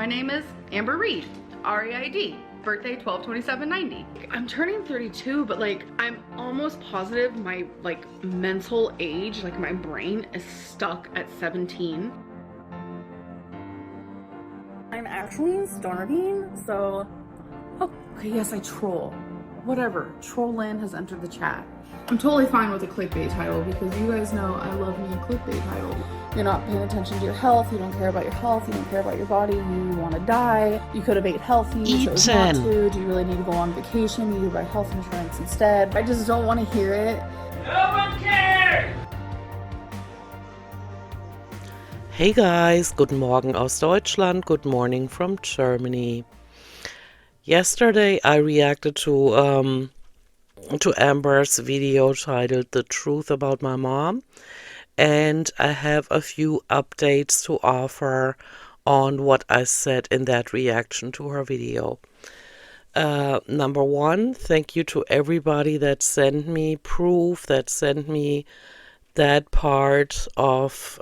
My name is Amber Reed, R-E-I-D, birthday 12/27/90. I'm turning 32, but like I'm almost positive my like mental age, like my brain is stuck at 17. I'm actually starving, so okay, yes, I troll. Whatever, Trollin has entered the chat. I'm totally fine with a clickbait title because you guys know I love me a clickbait title. You're not paying attention to your health, you don't care about your health, you don't care about your body, you want to die, you could have ate healthy, you chose not to, do you really need to go on vacation, you need to buy health insurance instead. I just don't want to hear it. No one cares! Hey guys, guten Morgen aus Deutschland, good morning from Germany. Yesterday I reacted to Amber's video titled The Truth About My Mom, and I have a few updates to offer on what I said in that reaction to her video. Number one, thank you to everybody that sent me proof, that sent me that part of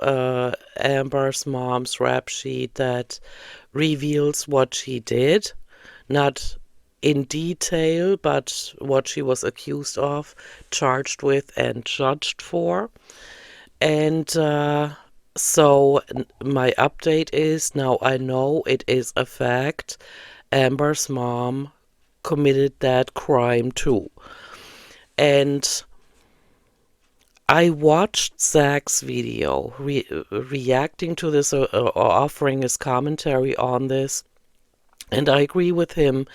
Amber's mom's rap sheet that reveals what she did, not in detail, but what she was accused of, charged with, and judged for. And so my update is now I know it is a fact. Amber's mom committed that crime too. And I watched Zach's video reacting to this or offering his commentary on this, and I agree with him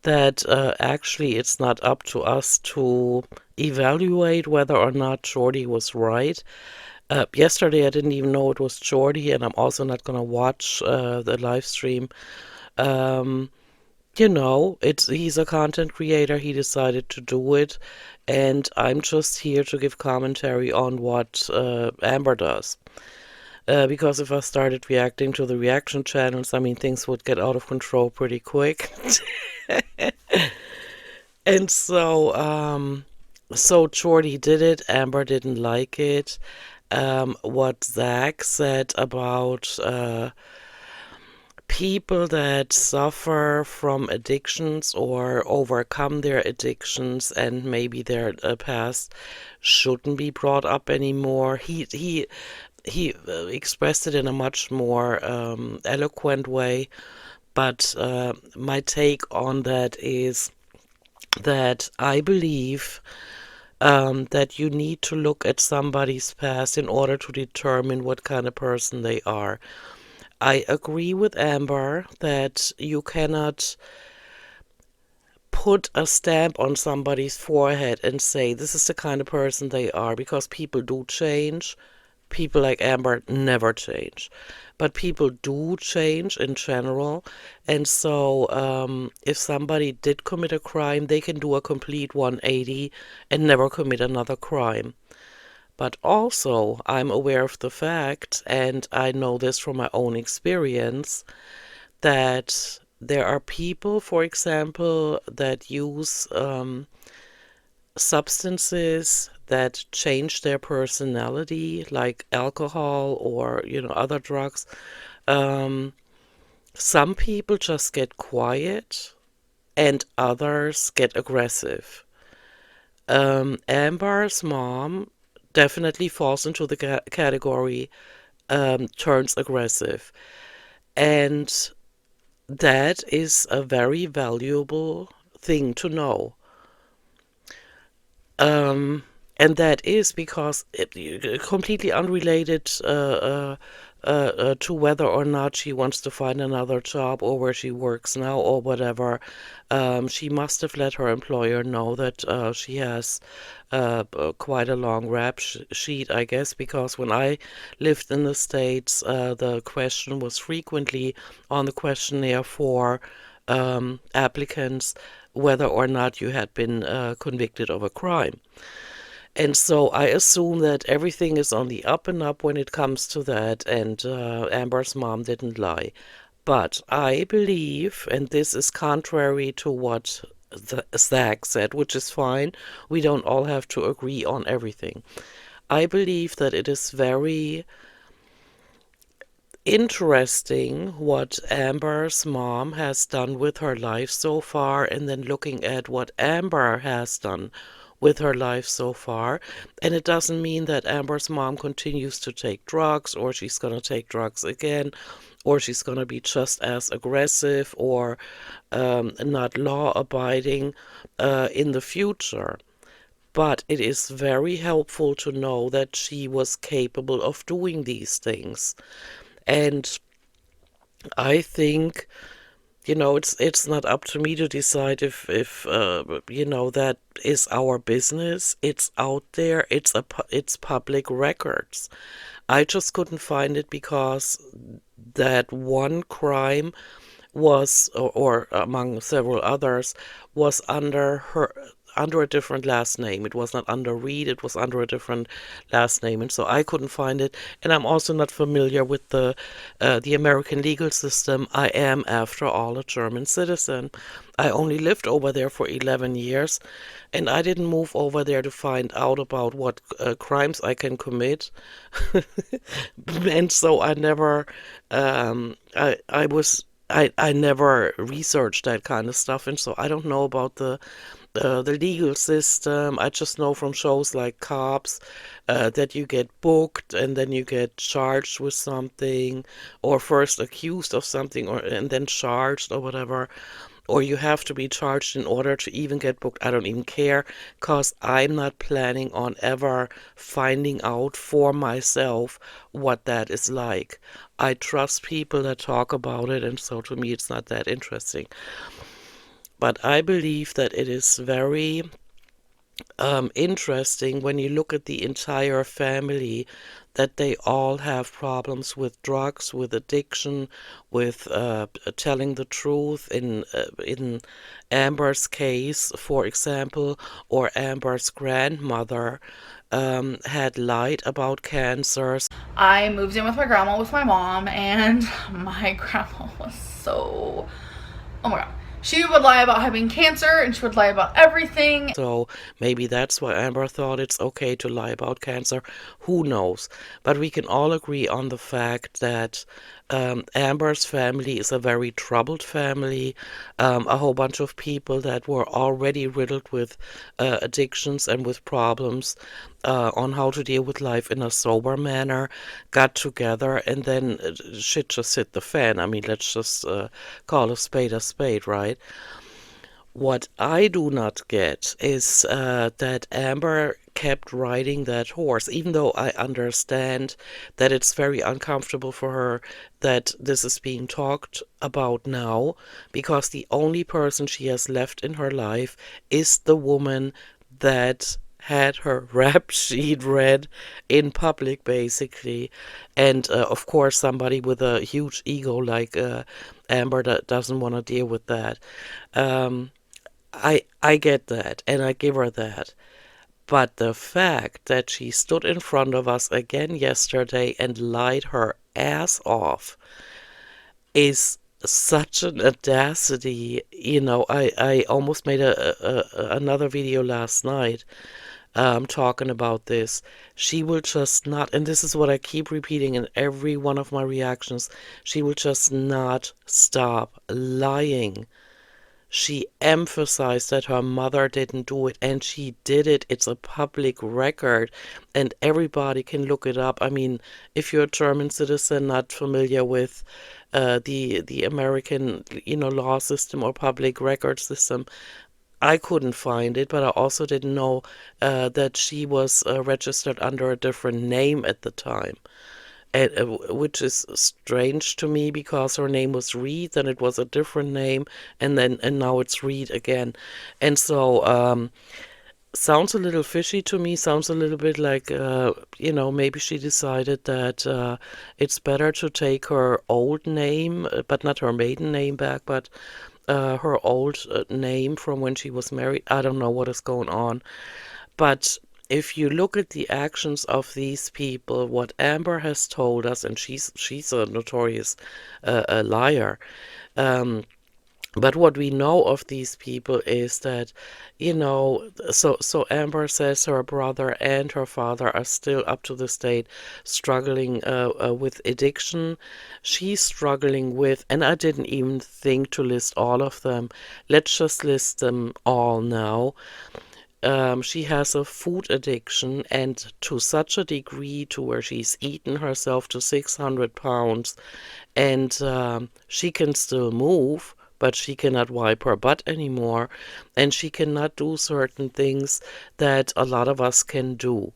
that actually it's not up to us to evaluate whether or not Jordy was right. Yesterday I didn't even know it was Jordy, and I'm also not going to watch the live stream. He's a content creator, he decided to do it, and I'm just here to give commentary on what Amber does. Because if I started reacting to the reaction channels, I mean, things would get out of control pretty quick. And so Jordy did it, Amber didn't like it. What Zach said about people that suffer from addictions or overcome their addictions and maybe their past shouldn't be brought up anymore. He expressed it in a much more eloquent way, but my take on that is that I believe that you need to look at somebody's past in order to determine what kind of person they are. I agree with Amber that you cannot put a stamp on somebody's forehead and say this is the kind of person they are, because people do change. People like Amber never change, but people do change in general. And so if somebody did commit a crime, they can do a complete 180 and never commit another crime. But also, I'm aware of the fact, and I know this from my own experience, that there are people, for example, that use substances that change their personality, like alcohol or, other drugs. Some people just get quiet and others get aggressive. Amber's mom definitely falls into the category turns aggressive, and that is a very valuable thing to know. And that is because completely unrelated to whether or not she wants to find another job or where she works now or whatever. She must have let her employer know that she has quite a long rap sheet, I guess, because when I lived in the States, the question was frequently on the questionnaire for applicants whether or not you had been convicted of a crime. And so I assume that everything is on the up and up when it comes to that, and Amber's mom didn't lie. But I believe, and this is contrary to what Zach said, which is fine, we don't all have to agree on everything. I believe that it is very interesting what Amber's mom has done with her life so far, and then looking at what Amber has done with her life so far. And it doesn't mean that Amber's mom continues to take drugs, or she's going to take drugs again, or she's going to be just as aggressive or not law abiding in the future. But it is very helpful to know that she was capable of doing these things. And I think, it's not up to me to decide if that is our business. It's out there. It's public records. I just couldn't find it because that one crime was, or among several others, was under a different last name. It was not under Reed, it was under a different last name, and so I couldn't find it. And I'm also not familiar with the American legal system. I am, after all, a German citizen. I only lived over there for 11 years, and I didn't move over there to find out about what crimes I can commit. And so I never, I never researched that kind of stuff, and so I don't know about the legal system. I just know from shows like Cops that you get booked and then you get charged with something, or first accused of something, or and then charged or whatever. Or you have to be charged in order to even get booked. I don't even care, because I'm not planning on ever finding out for myself what that is like. I trust people that talk about it, and so to me it's not that interesting. But I believe that it is very interesting when you look at the entire family, that they all have problems with drugs, with addiction, with telling the truth. In Amber's case, for example, or Amber's grandmother had lied about cancers. I moved in with my grandma with my mom, and my grandma was so, oh my god. She would lie about having cancer, and she would lie about everything. So maybe that's why Amber thought it's okay to lie about cancer. Who knows? But we can all agree on the fact that Amber's family is a very troubled family. A whole bunch of people that were already riddled with addictions and with problems on how to deal with life in a sober manner got together, and then shit just hit the fan. I mean, let's just call a spade, right? What I do not get is that Amber kept riding that horse, even though I understand that it's very uncomfortable for her that this is being talked about now, because the only person she has left in her life is the woman that had her rap sheet read in public, basically. And of course, somebody with a huge ego like Amber that doesn't want to deal with that. Um, I get that, and I give her that. But the fact that she stood in front of us again yesterday and lied her ass off is such an audacity. I almost made another video last night talking about this. She will just not, and this is what I keep repeating in every one of my reactions, she will just not stop lying. She emphasized that her mother didn't do it, and she did it. It's a public record, and everybody can look it up. I mean, if you're a German citizen not familiar with the American, law system or public record system, I couldn't find it, but I also didn't know that she was registered under a different name at the time. And, which is strange to me, because her name was Reed, then it was a different name, and now it's Reed again. And so sounds a little fishy to me. Sounds a little bit like maybe she decided that it's better to take her old name, but not her maiden name back, but her old name from when she was married. I don't know what is going on. But if you look at the actions of these people, what Amber has told us, and she's a notorious liar. But what we know of these people is that, so Amber says her brother and her father are still up to this date struggling with addiction. She's struggling with, and I didn't even think to list all of them. Let's just list them all now. She has a food addiction, and to such a degree to where she's eaten herself to 600 pounds, and she can still move, but she cannot wipe her butt anymore, and she cannot do certain things that a lot of us can do.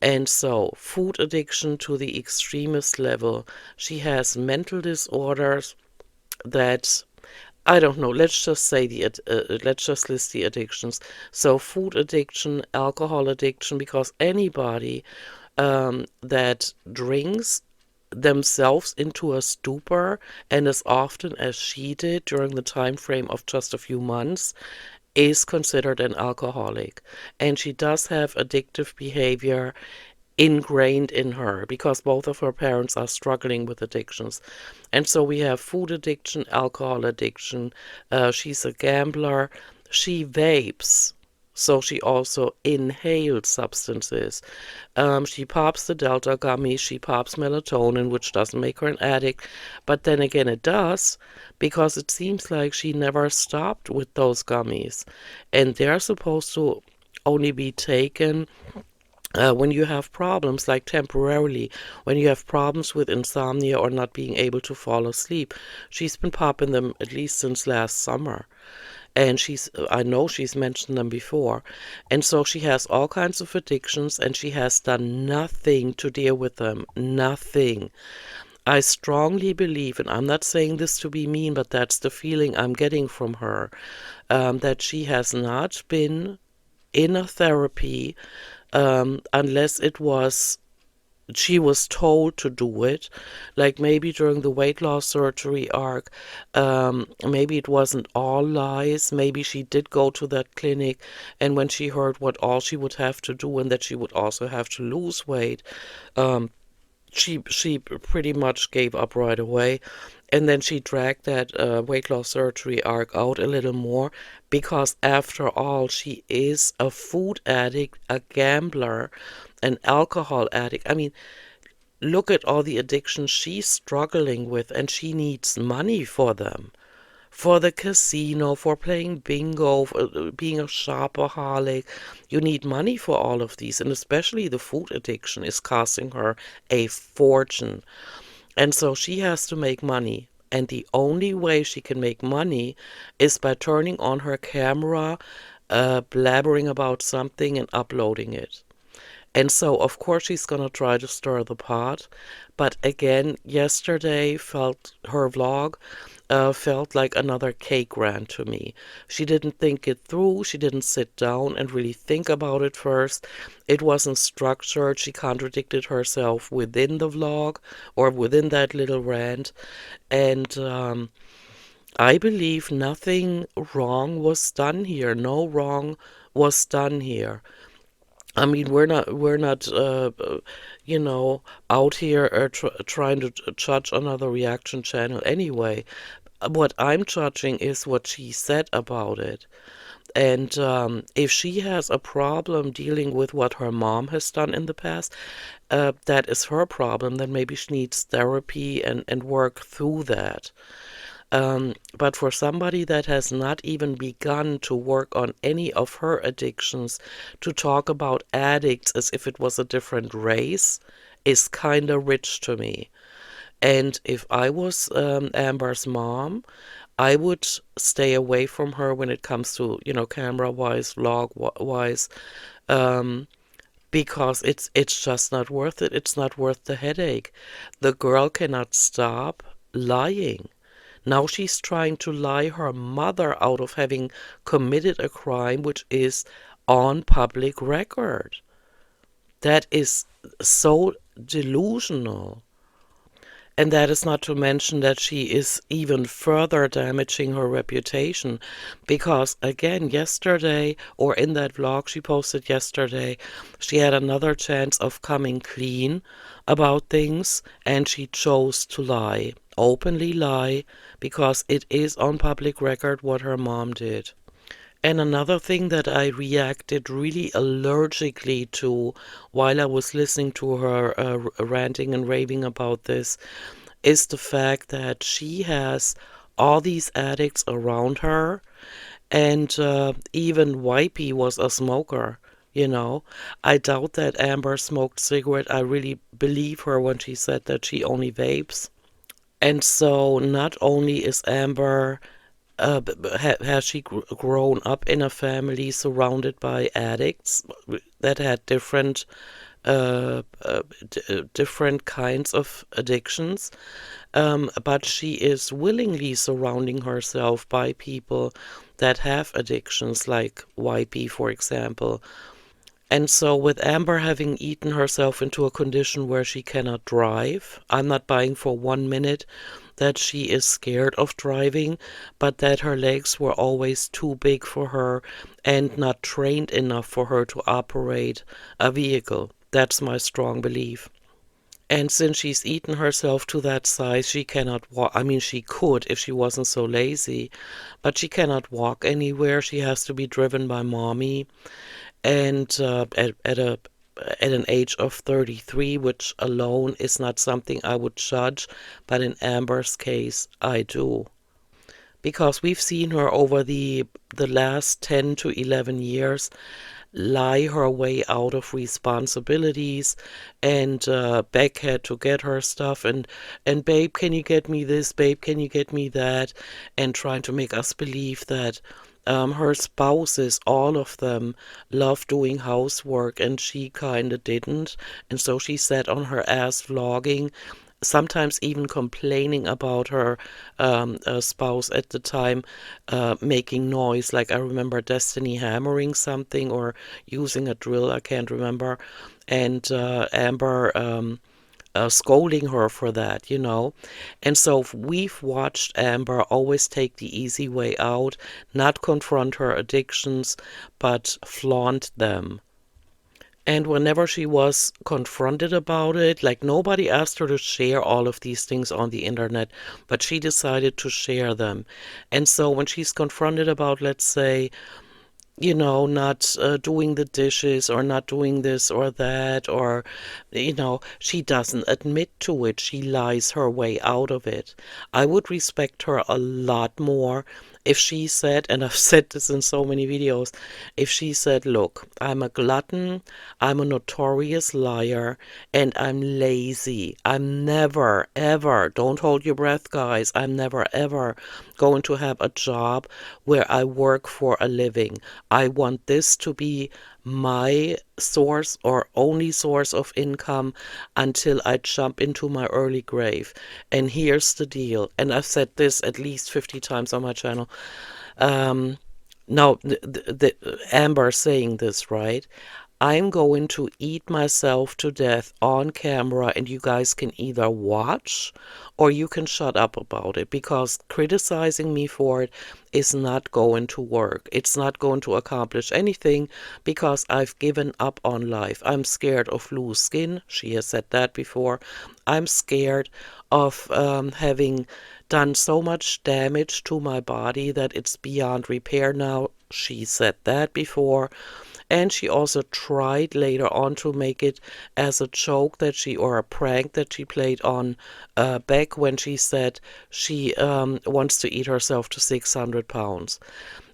And so, food addiction to the extremist level. She has mental disorders that, I don't know. Let's just say let's just list the addictions. So food addiction, alcohol addiction, because anybody that drinks themselves into a stupor, and as often as she did during the time frame of just a few months, is considered an alcoholic. And she does have addictive behavior ingrained in her because both of her parents are struggling with addictions. And so we have food addiction, alcohol addiction. She's a gambler. She vapes. So she also inhales substances. She pops the Delta gummies. She pops melatonin, which doesn't make her an addict. But then again, it does, because it seems like she never stopped with those gummies. And they're supposed to only be taken when you have problems, like temporarily, when you have problems with insomnia or not being able to fall asleep. She's been popping them at least since last summer. And I know she's mentioned them before. And so she has all kinds of addictions, and she has done nothing to deal with them. Nothing. I strongly believe, and I'm not saying this to be mean, but that's the feeling I'm getting from her, that she has not been in a therapy unless she was told to do it, like maybe during the weight loss surgery arc. Maybe it wasn't all lies. Maybe she did go to that clinic, and when she heard what all she would have to do and that she would also have to lose weight, she pretty much gave up right away. And then she dragged that weight loss surgery arc out a little more, because after all, she is a food addict, a gambler, an alcohol addict. I mean, look at all the addictions she's struggling with, and she needs money for them. For the casino, for playing bingo, for being a shopaholic. You need money for all of these, and especially the food addiction is costing her a fortune. And so she has to make money. And the only way she can make money is by turning on her camera, blabbering about something and uploading it. And so, of course, she's going to try to stir the pot. But again, yesterday her vlog felt like another cake rant to me. She didn't think it through. She didn't sit down and really think about it first. It wasn't structured. She contradicted herself within the vlog or within that little rant. And I believe nothing wrong was done here. No wrong was done here. I mean, we're not, out here trying to judge another reaction channel anyway. What I'm judging is what she said about it. And if she has a problem dealing with what her mom has done in the past, that is her problem. Then maybe she needs therapy and work through that. But for somebody that has not even begun to work on any of her addictions, to talk about addicts as if it was a different race is kind of rich to me. And if I was Amber's mom, I would stay away from her when it comes to, camera-wise, vlog-wise, because it's just not worth it. It's not worth the headache. The girl cannot stop lying. Now she's trying to lie her mother out of having committed a crime which is on public record. That is so delusional. And that is not to mention that she is even further damaging her reputation. Because, again, yesterday, or in that vlog she posted yesterday, she had another chance of coming clean about things, and she chose to lie. openly lie because it is on public record what her mom did. And another thing that I reacted really allergically to while I was listening to her ranting and raving about this is the fact that she has all these addicts around her, and even Wipey was a smoker. You know, I doubt that Amber smoked cigarette. I really believe her when she said that she only vapes. And so not only is Amber has she grown up in a family surrounded by addicts that had different kinds of addictions, but she is willingly surrounding herself by people that have addictions, like YP, for example. And so, with Amber having eaten herself into a condition where she cannot drive, I'm not buying for 1 minute that she is scared of driving, but that her legs were always too big for her and not trained enough for her to operate a vehicle. That's my strong belief. And since she's eaten herself to that size, she cannot walk. I mean, she could if she wasn't so lazy, but she cannot walk anywhere. She has to be driven by mommy. And at an age of 33, which alone is not something I would judge, but in Amber's case, I do. Because we've seen her over the last 10 to 11 years lie her way out of responsibilities, and beg her to get her stuff, and babe, can you get me this? Babe, can you get me that? And trying to make us believe that her spouses, all of them, love doing housework, and she kind of didn't. And so she sat on her ass vlogging, sometimes even complaining about her spouse at the time making noise. Like I remember Destiny hammering something or using a drill, I can't remember, and Amber scolding her for that, you know. And so we've watched Amber always take the easy way out, not confront her addictions, but flaunt them. And whenever she was confronted about it, like nobody asked her to share all of these things on the internet, but she decided to share them. And so when she's confronted about, let's say, not doing the dishes or not doing this or that, or, she doesn't admit to it. She lies her way out of it. I would respect her a lot more if she said, and I've said this in so many videos, if she said, look, I'm a glutton, I'm a notorious liar, and I'm lazy. I'm never, ever, don't hold your breath, guys, I'm never, ever going to have a job where I work for a living. I want this to be my source or only source of income until I jump into my early grave. And here's the deal. And I've said this at least 50 times on my channel. Um, Now, the Amber saying this, right? I'm going to eat myself to death on camera, and you guys can either watch or you can shut up about it, because criticizing me for it is not going to work. It's not going to accomplish anything, because I've given up on life. I'm scared of loose skin. She has said that before. I'm scared of having done so much damage to my body that it's beyond repair now. She said that before. And she also tried later on to make it as a joke that or a prank that she played on Beck, when she said she wants to eat herself to 600 pounds.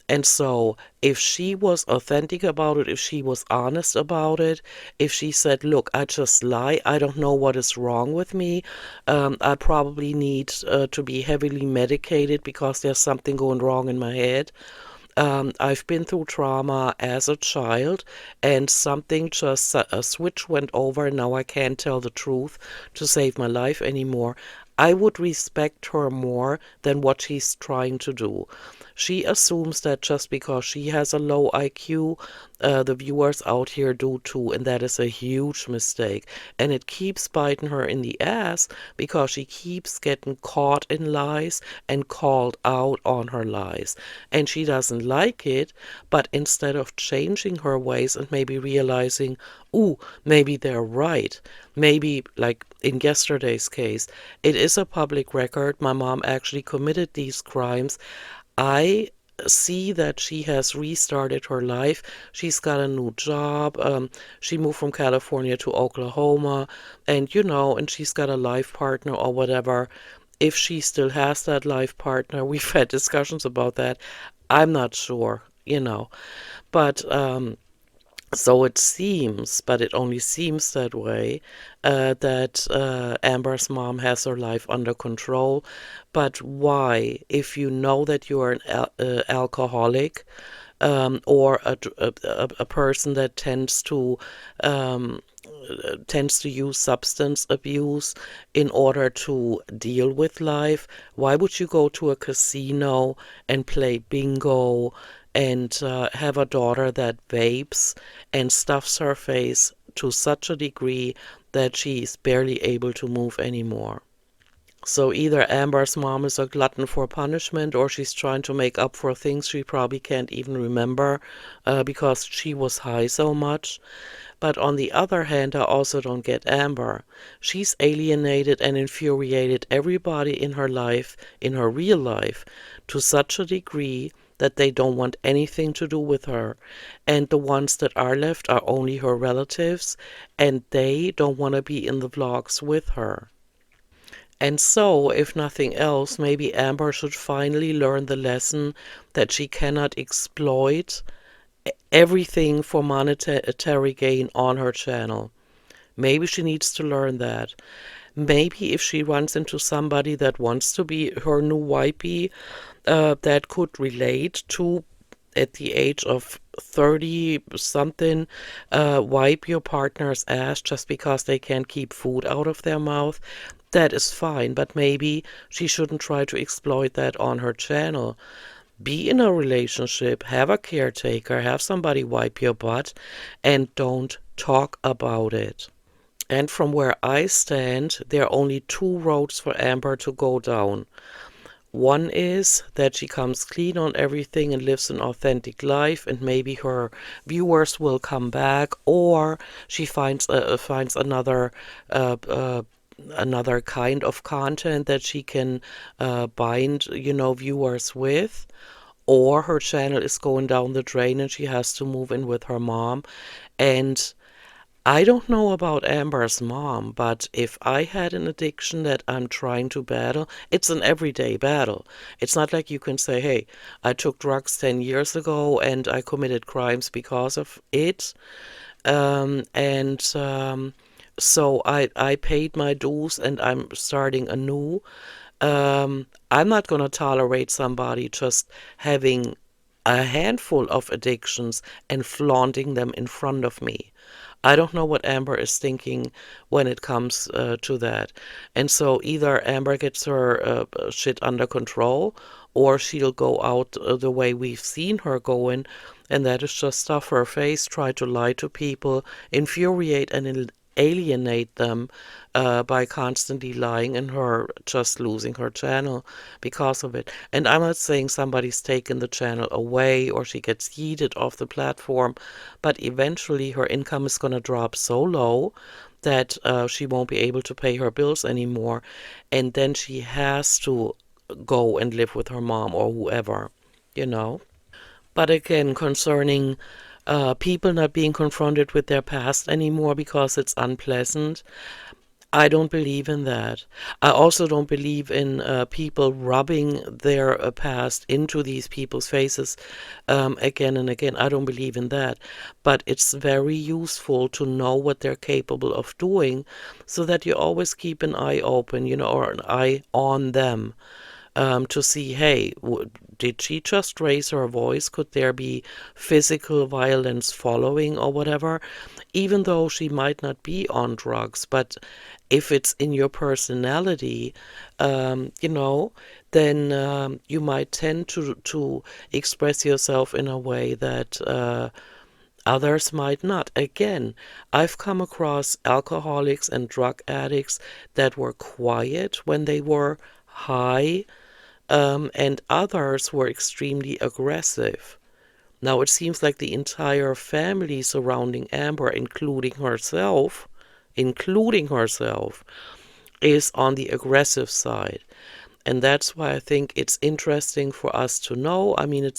And so if she was authentic about it, if she was honest about it, if she said, look, I just lie, I don't know what is wrong with me, I probably need to be heavily medicated because there's something going wrong in my head. I've been through trauma as a child, and something just, a switch went over, and now I can't tell the truth to save my life anymore. I would respect her more than what she's trying to do. She assumes that just because she has a low IQ, the viewers out here do too, and that is a huge mistake. And it keeps biting her in the ass because she keeps getting caught in lies and called out on her lies. And she doesn't like it, but instead of changing her ways and maybe realizing, ooh, maybe they're right. Maybe, like, in yesterday's case, it is a public record. My mom actually committed these crimes. I see that she has restarted her life. She's got a new job. She moved from California to Oklahoma, and and she's got a life partner or whatever. If she still has that life partner, we've had discussions about that. I'm not sure, But so it seems, but it only seems that way, that Amber's mom has her life under control. But why? If you know that you are an alcoholic, or a person that um, tends to use substance abuse in order to deal with life, why would you go to a casino and play bingo and have a daughter that vapes and stuffs her face to such a degree that she's barely able to move anymore? So either Amber's mom is a glutton for punishment, or she's trying to make up for things she probably can't even remember because she was high so much. But on the other hand, I also don't get Amber. She's alienated and infuriated everybody in her life, in her real life, to such a degree that they don't want anything to do with her. And the ones that are left are only her relatives, and they don't want to be in the vlogs with her. And so, if nothing else, maybe Amber should finally learn the lesson that she cannot exploit everything for monetary gain on her channel. Maybe she needs to learn that. Maybe if she runs into somebody that wants to be her new wifey, that could relate to, at the age of 30 something, wipe your partner's ass just because they can't keep food out of their mouth, that is fine. But maybe she shouldn't try to exploit that on her channel. Be in a relationship, have a caretaker, have somebody wipe your butt, and don't talk about it. And from where I stand, there are only two roads for Amber to go down. One is that she comes clean on everything and lives an authentic life, and maybe her viewers will come back, or she finds uh, uh, another kind of content that she can bind, viewers with. Or her channel is going down the drain and she has to move in with her mom. And I don't know about Amber's mom, but if I had an addiction that I'm trying to battle, it's an everyday battle. It's not like you can say, hey, I took drugs 10 years ago and I committed crimes because of it. And so I paid my dues and I'm starting anew. I'm not going to tolerate somebody just having a handful of addictions and flaunting them in front of me. I don't know what Amber is thinking when it comes to that. And so either Amber gets her shit under control, or she'll go out the way we've seen her going, and that is just stuff her face, try to lie to people, infuriate and alienate them by constantly lying, and her just losing her channel because of it. And I'm not saying somebody's taken the channel away or she gets yeeted off the platform, but eventually her income is going to drop so low that she won't be able to pay her bills anymore, and then she has to go and live with her mom or whoever, you know. But again, concerning people not being confronted with their past anymore because it's unpleasant, I don't believe in that. I also don't believe in people rubbing their past into these people's faces again and again. I don't believe in that. But it's very useful to know what they're capable of doing so that you always keep an eye open, or an eye on them. To see, hey, did she just raise her voice? Could there be physical violence following or whatever? Even though she might not be on drugs, but if it's in your personality, then you might tend to express yourself in a way that others might not. Again, I've come across alcoholics and drug addicts that were quiet when they were high, and others were extremely aggressive. Now it seems like the entire family surrounding Amber, including herself, is on the aggressive side. And that's why I think it's interesting for us to know. I mean,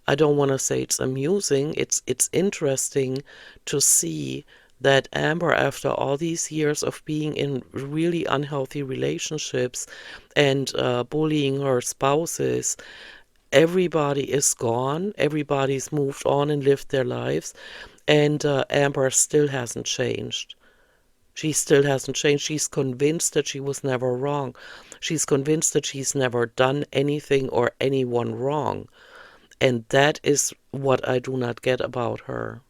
I don't want to say it's amusing. It's interesting to see that Amber, after all these years of being in really unhealthy relationships and bullying her spouses, everybody is gone. Everybody's moved on and lived their lives. And Amber still hasn't changed. She still hasn't changed. She's convinced that she was never wrong. She's convinced that she's never done anything or anyone wrong. And that is what I do not get about her.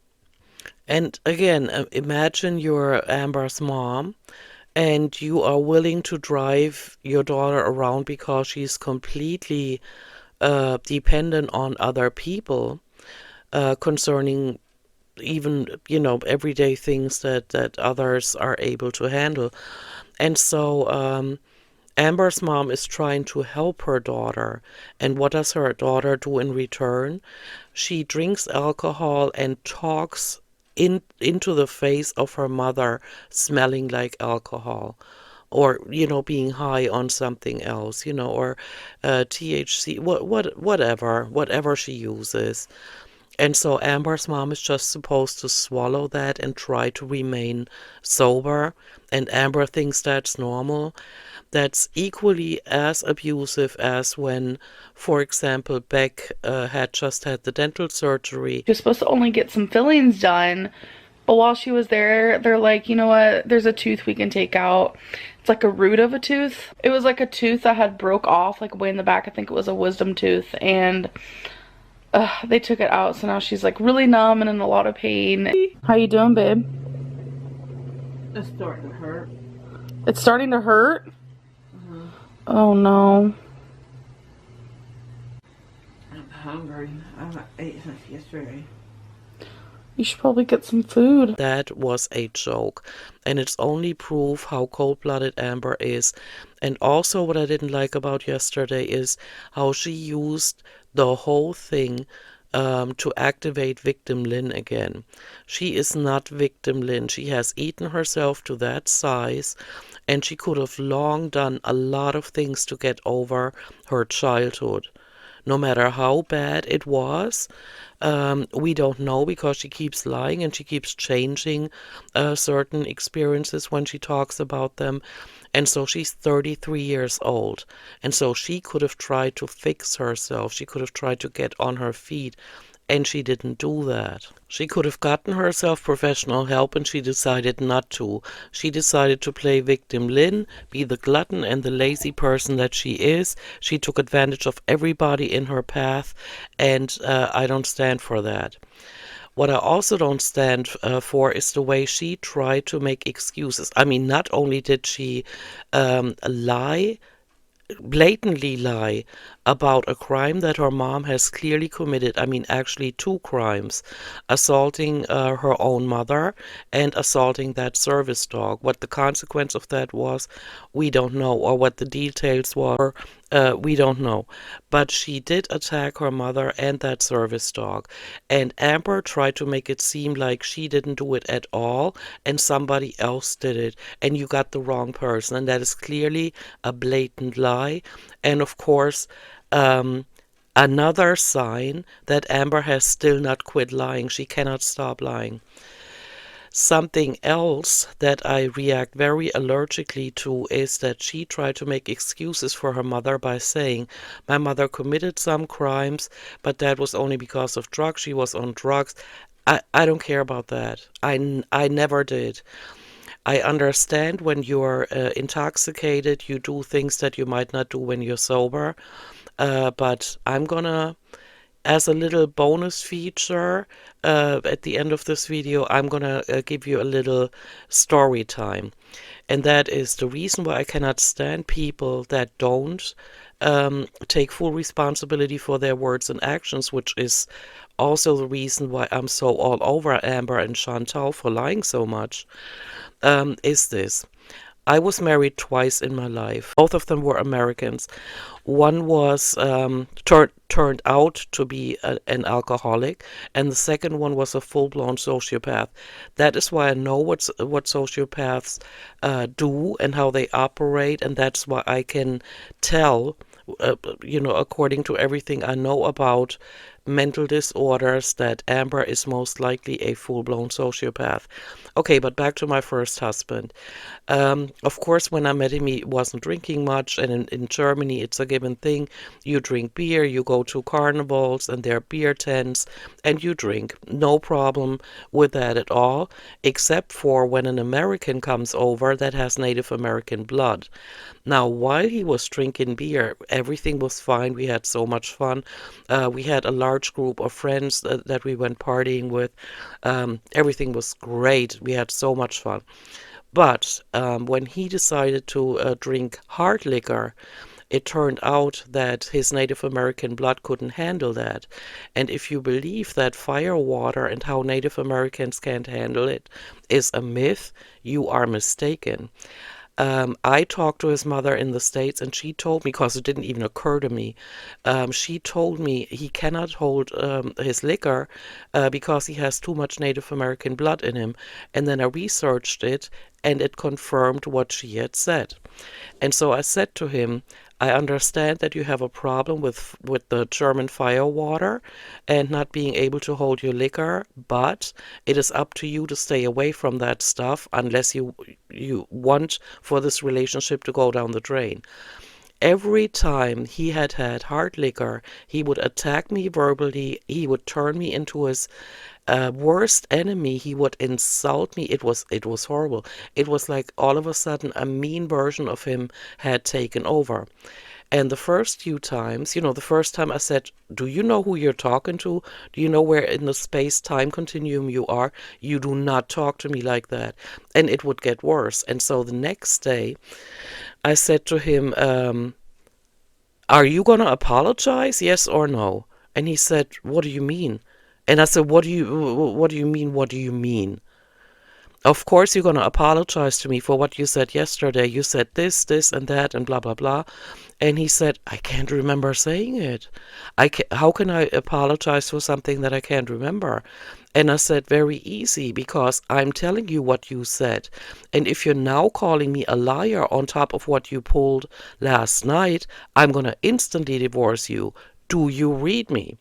And again, imagine you're Amber's mom and you are willing to drive your daughter around because she's completely dependent on other people concerning even, everyday things that others are able to handle. And so Amber's mom is trying to help her daughter. And what does her daughter do in return? She drinks alcohol and talks into the face of her mother, smelling like alcohol. Or, being high on something else, or THC, whatever she uses. And so Amber's mom is just supposed to swallow that and try to remain sober. And Amber thinks that's normal. That's equally as abusive as when, for example, Beck had just had the dental surgery. She was supposed to only get some fillings done, but while she was there, they're like, you know what, there's a tooth we can take out. It's like a root of a tooth. It was like a tooth that had broke off, like way in the back. I think it was a wisdom tooth, and they took it out, so now she's like really numb and in a lot of pain. How you doing, babe? It's starting to hurt. It's starting to hurt? Oh no. I'm hungry. I ate since yesterday. You should probably get some food. That was a joke. And it's only proof how cold-blooded Amber is. And also what I didn't like about yesterday is how she used the whole thing to activate victim Lynn again. She is not victim Lynn. She has eaten herself to that size, and she could have long done a lot of things to get over her childhood. No matter how bad it was, we don't know because she keeps lying and she keeps changing certain experiences when she talks about them. And so she's 33 years old. And so she could have tried to fix herself. She could have tried to get on her feet. And she didn't do that. She could have gotten herself professional help, and she decided not to. She decided to play victim Lynn, be the glutton and the lazy person that she is. She took advantage of everybody in her path, and I don't stand for that. What I also don't stand for is the way she tried to make excuses. I mean, not only did she blatantly lie about a crime that her mom has clearly committed. I mean, actually 2 crimes: assaulting her own mother and assaulting that service dog. What the consequence of that was, we don't know, or what the details were, we don't know. But she did attack her mother and that service dog. And Amber tried to make it seem like she didn't do it at all and somebody else did it, and you got the wrong person. And that is clearly a blatant lie. And of course, another sign that Amber has still not quit lying. She cannot stop lying. Something else that I react very allergically to is that she tried to make excuses for her mother by saying, my mother committed some crimes, but that was only because of drugs. She was on drugs. I don't care about that. I never did. I understand when you're intoxicated, you do things that you might not do when you're sober. But I'm gonna, as a little bonus feature, at the end of this video, I'm gonna give you a little story time. And that is the reason why I cannot stand people that don't take full responsibility for their words and actions, which is also the reason why I'm so all over Amber and Chantal for lying so much, is this. I was married twice in my life. Both of them were Americans. One was turned out to be an alcoholic, and the second one was a full-blown sociopath. That is why I know what sociopaths do and how they operate, and that's why I can tell, according to everything I know about mental disorders, that Amber is most likely a full-blown sociopath. Okay, but back to my first husband. Of course, when I met him, he wasn't drinking much, and in Germany, it's a given thing. You drink beer, you go to carnivals, and there are beer tents, and you drink. No problem with that at all, except for when an American comes over that has Native American blood. Now, while he was drinking beer, everything was fine. We had so much fun. We had a large group of friends that we went partying with. Everything was great. We had so much fun. But when he decided to drink hard liquor, it turned out that his Native American blood couldn't handle that. And if you believe that fire water and how Native Americans can't handle it is a myth, you are mistaken. I talked to his mother in the States, and she told me, because it didn't even occur to me, she told me he cannot hold his liquor because he has too much Native American blood in him. And then I researched it, and it confirmed what she had said. And so I said to him, I understand that you have a problem with the German fire water and not being able to hold your liquor, but it is up to you to stay away from that stuff unless you want for this relationship to go down the drain. Every time he had hard liquor, he would attack me verbally. He would turn me into his worst enemy. He would insult me. It was horrible. It was like all of a sudden a mean version of him had taken over. And the first few times, the first time I said, do you know who you're talking to? Do you know where in the space-time continuum you are? You do not talk to me like that. And it would get worse. And so the next day, I said to him, are you going to apologize? Yes or no? And he said, what do you mean? And I said, what do you mean? What do you mean? Of course, you're going to apologize to me for what you said yesterday. You said this, and that, and blah, blah, blah. And he said, I can't remember saying it. How can I apologize for something that I can't remember? And I said, very easy, because I'm telling you what you said. And if you're now calling me a liar on top of what you pulled last night, I'm going to instantly divorce you. Do you read me?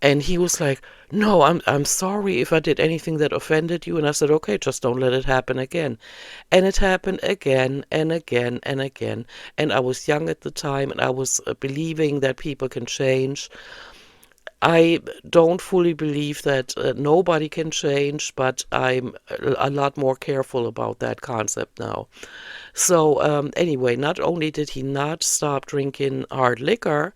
And he was like, no, I'm sorry if I did anything that offended you. And I said, okay, just don't let it happen again. And it happened again and again and again. And I was young at the time, and I was believing that people can change. I don't fully believe that nobody can change, but I'm a lot more careful about that concept now. So anyway, not only did he not stop drinking hard liquor,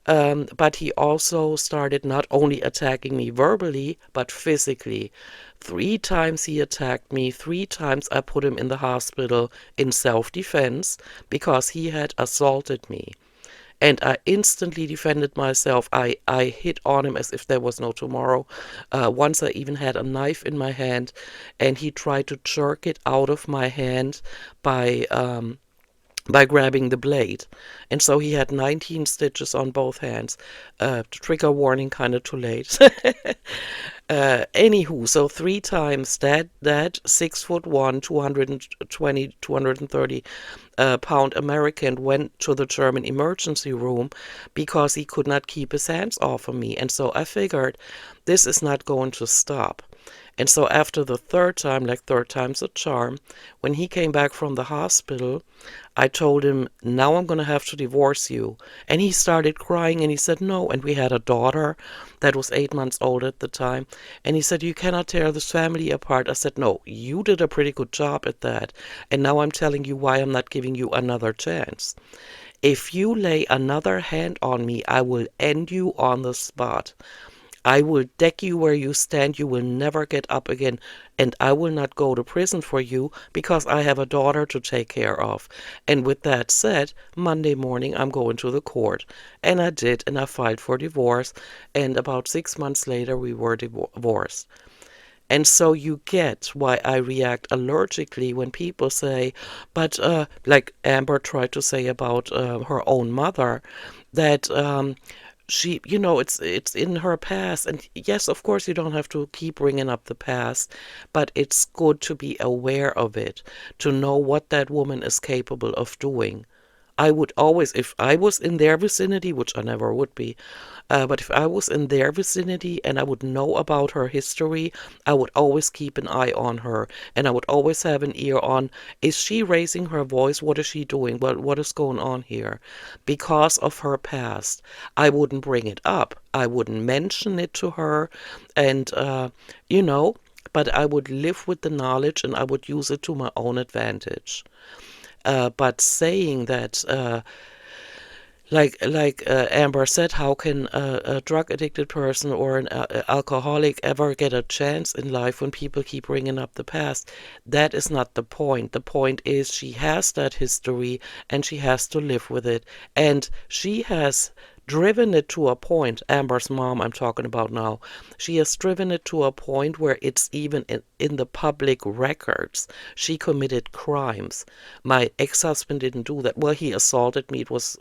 but he also started not only attacking me verbally, but physically. 3 times he attacked me. 3 times I put him in the hospital in self-defense because he had assaulted me. And I instantly defended myself. I hit on him as if there was no tomorrow. Once I even had a knife in my hand, and he tried to jerk it out of my hand by grabbing the blade. And so he had 19 stitches on both hands. Trigger warning, kind of too late. Anywho, so 3 times that 6'1", 220, 230 pound American went to the German emergency room because he could not keep his hands off of me. And so I figured this is not going to stop. And so after the 3rd time, like 3rd time's a charm, when he came back from the hospital, I told him, now I'm going to have to divorce you. And he started crying, and he said no. And we had a daughter that was 8 months old at the time. And he said, you cannot tear this family apart. I said, no, you did a pretty good job at that. And now I'm telling you why I'm not giving you another chance. If you lay another hand on me, I will end you on the spot. I will deck you where you stand. You will never get up again. And I will not go to prison for you because I have a daughter to take care of. And with that said, Monday morning I'm going to the court. And I did, and I filed for divorce. And about 6 months later we were divorced. And so you get why I react allergically when people say, but like Amber tried to say about her own mother, that she, it's in her past. And yes, of course, you don't have to keep bringing up the past, but it's good to be aware of it, to know what that woman is capable of doing. I would always, if I was in their vicinity, which I never would be, but if I was in their vicinity and I would know about her history, I would always keep an eye on her, and I would always have an ear on, is she raising her voice? What is she doing? What is going on here? Because of her past, I wouldn't bring it up. I wouldn't mention it to her, and you know, but I would live with the knowledge and I would use it to my own advantage. But saying that, Amber said, how can a drug addicted person or an alcoholic ever get a chance in life when people keep bringing up the past? That is not the point. The point is she has that history and she has to live with it. And she has driven it to a point, Amber's mom I'm talking about now, she has driven it to a point where it's even in the public records. She committed crimes. My ex-husband didn't do that. Well, he assaulted me. It was,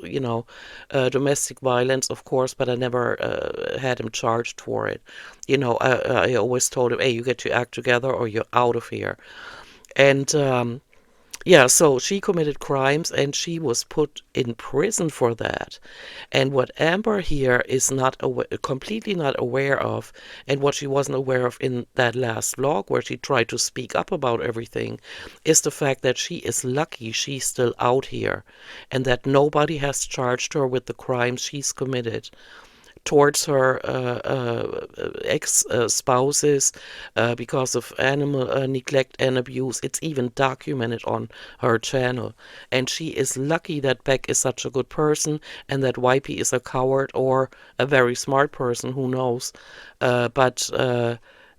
domestic violence, of course, but I never had him charged for it. I always told him, hey, you get your act together or you're out of here. And yeah, so she committed crimes and she was put in prison for that. And what Amber here is not completely not aware of, and what she wasn't aware of in that last vlog where she tried to speak up about everything, is the fact that she is lucky she's still out here and that nobody has charged her with the crimes she's committed towards her ex-spouses because of animal neglect and abuse. It's even documented on her channel. And she is lucky that Beck is such a good person and that Wipey is a coward or a very smart person, who knows. But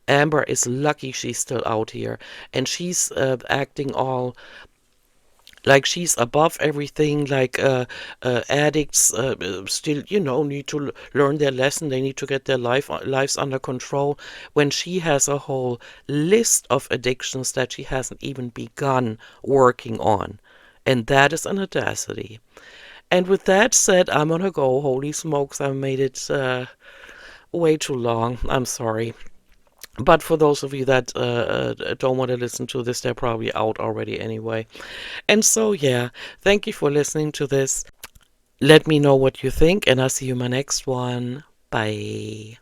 Amber is lucky she's still out here. And she's acting all like she's above everything, like addicts still, need to learn their lesson. They need to get their lives under control, when she has a whole list of addictions that she hasn't even begun working on. And that is an audacity. And with that said, I'm gonna go. Holy smokes, I made it way too long. I'm sorry. But for those of you that don't want to listen to this, they're probably out already anyway. And so, yeah, thank you for listening to this. Let me know what you think, and I'll see you in my next one. Bye.